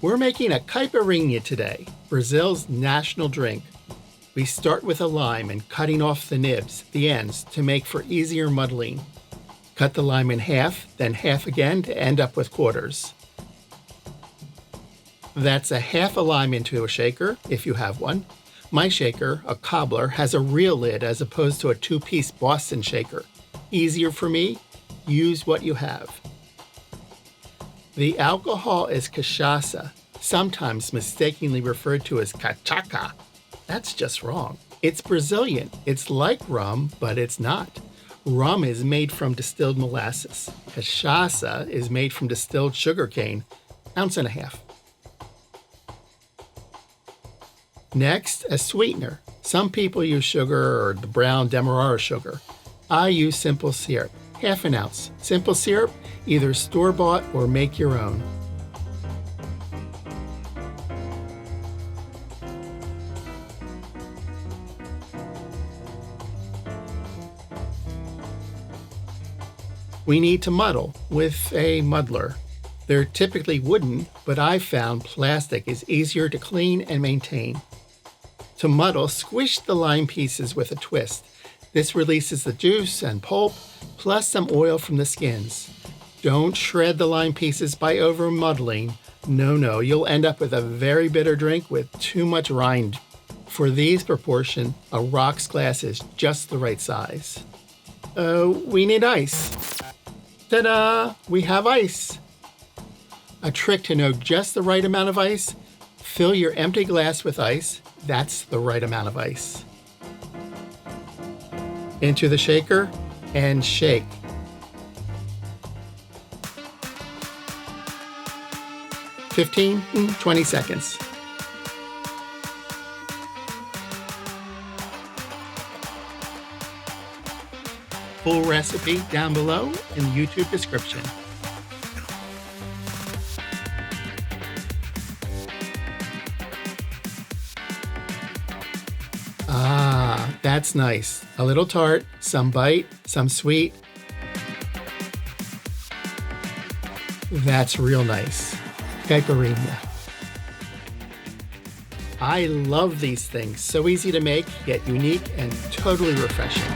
We're making a Caipirinha today, Brazil's national drink. We start with a lime and cutting off the nibs, the ends, to make for easier muddling. Cut the lime in half, then half again to end up with quarters. That's a half a lime into a shaker, if you have one. My shaker, a cobbler, has a real lid as opposed to a two-piece Boston shaker. Easier for me, use what you have. The alcohol is cachaça, sometimes mistakenly referred to as cachaça. That's just wrong. It's Brazilian. It's like rum, but it's not. Rum is made from distilled molasses. Cachaça is made from distilled sugarcane, ounce and a half. Next, a sweetener. Some people use sugar or the brown demerara sugar. I use simple syrup, half an ounce. Simple syrup, either store-bought or make your own. We need to muddle with a muddler. They're typically wooden, but I've found plastic is easier to clean and maintain. To muddle, squish the lime pieces with a twist. This releases the juice and pulp, plus some oil from the skins. Don't shred the lime pieces by over muddling. No, you'll end up with a very bitter drink with too much rind. For these proportions, a rocks glass is just the right size. We need ice. Ta-da! We have ice. A trick to know just the right amount of ice, fill your empty glass with ice. That's the right amount of ice. Into the shaker and shake. "15, 20 seconds. Full recipe down below in the YouTube description. That's nice. A little tart, some bite, some sweet. That's real nice. Caipirinha. I love these things. So easy to make, yet unique and totally refreshing.